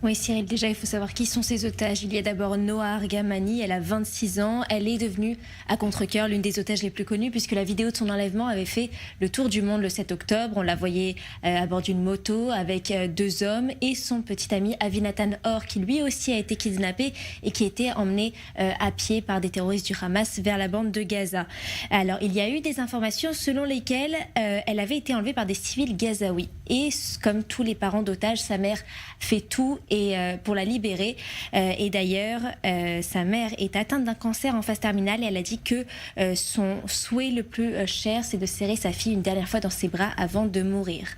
Oui, Cyril, déjà, il faut savoir qui sont ces otages. Il y a d'abord Noa Argamani, elle a 26 ans. Elle est devenue, à contre-cœur, l'une des otages les plus connues, puisque la vidéo de son enlèvement avait fait le tour du monde le 7 octobre. On la voyait à bord d'une moto avec deux hommes et son petit ami Avinatan Or, qui lui aussi a été kidnappé et qui était emmené à pied par des terroristes du Hamas vers la bande de Gaza. Alors, il y a eu des informations selon lesquelles elle avait été enlevée par des civils gazaouis. Et comme tous les parents d'otages, sa mère fait tout pour la libérer. Et d'ailleurs, sa mère est atteinte d'un cancer en phase terminale et elle a dit que son souhait le plus cher, c'est de serrer sa fille une dernière fois dans ses bras avant de mourir.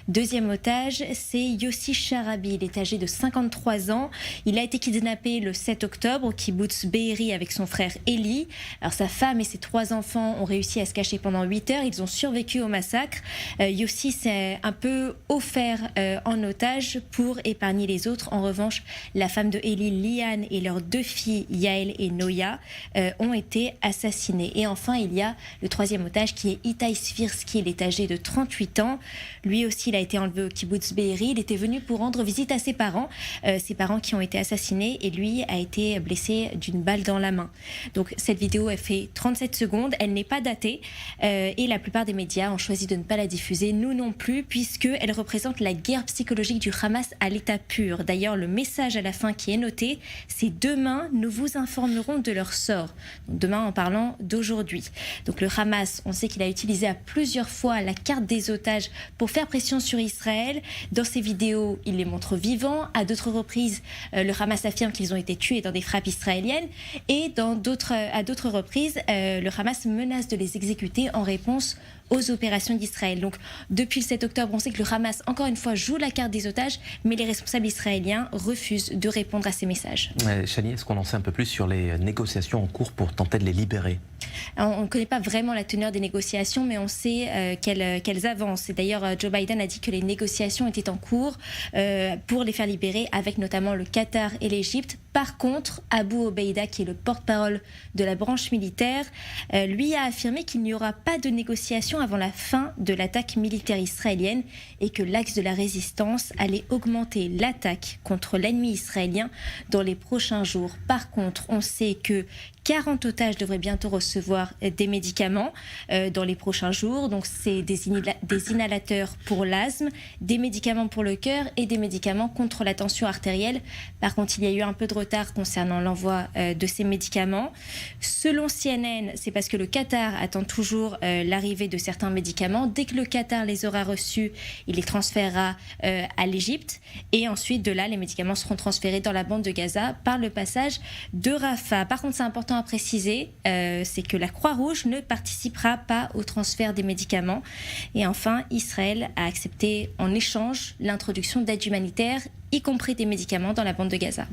Deuxième otage, c'est Yossi Sharabi. Il est âgé de 53 ans. Il a été kidnappé le 7 octobre au kibbutz Be'eri avec son frère Eli. Alors sa femme et ses 3 enfants ont réussi à se cacher pendant 8 heures. Ils ont survécu au massacre. Yossi s'est un peu offert en otage pour épargner les autres. En revanche, la femme de Eli, Liane, et leurs 2 filles, Yael et Noya, ont été assassinées. Et enfin, il y a le 3e otage qui est Itai Svirsky. Il est âgé de 38 ans. Lui aussi, il a été enlevé au kibbutz Be'eri. Il était venu pour rendre visite à ses parents qui ont été assassinés, et lui a été blessé d'une balle dans la main. Donc cette vidéo, elle fait 37 secondes. Elle n'est pas datée et la plupart des médias ont choisi de ne pas la diffuser. Nous non plus, puisqu'elle représente la guerre psychologique du Hamas à l'état pur. D'ailleurs, le message à la fin qui est noté, c'est « Demain, nous vous informerons de leur sort ». Donc, demain, en parlant d'aujourd'hui. Donc le Hamas, on sait qu'il a utilisé à plusieurs fois la carte des otages pour faire pression sur Israël. Dans ses vidéos, il les montre vivants. À d'autres reprises, le Hamas affirme qu'ils ont été tués dans des frappes israéliennes. Et à d'autres reprises, le Hamas menace de les exécuter en réponse aux opérations d'Israël. Donc, depuis le 7 octobre, on sait que le Hamas, encore une fois, joue la carte des otages, mais les responsables israéliens refusent de répondre à ces messages. Chani, est-ce qu'on en sait un peu plus sur les négociations en cours pour tenter de les libérer ? Alors, on ne connaît pas vraiment la teneur des négociations, mais on sait qu'elles avancent. Et d'ailleurs, Joe Biden a dit que les négociations étaient en cours pour les faire libérer, avec notamment le Qatar et l'Égypte. Par contre, Abu Obeida, qui est le porte-parole de la branche militaire, lui a affirmé qu'il n'y aura pas de négociation avant la fin de l'attaque militaire israélienne et que l'axe de la résistance allait augmenter l'attaque contre l'ennemi israélien dans les prochains jours. Par contre, on sait que 40 otages devraient bientôt recevoir des médicaments dans les prochains jours. Donc, c'est des inhalateurs pour l'asthme, des médicaments pour le cœur et des médicaments contre la tension artérielle. Par contre, il y a eu un peu de retard concernant l'envoi de ces médicaments. Selon CNN, c'est parce que le Qatar attend toujours l'arrivée de certains médicaments. Dès que le Qatar les aura reçus, il les transférera à l'Égypte. Et ensuite, de là, les médicaments seront transférés dans la bande de Gaza par le passage de Rafah. Par contre, c'est important à préciser, c'est que la Croix-Rouge ne participera pas au transfert des médicaments. Et enfin, Israël a accepté en échange l'introduction d'aide humanitaire, y compris des médicaments, dans la bande de Gaza.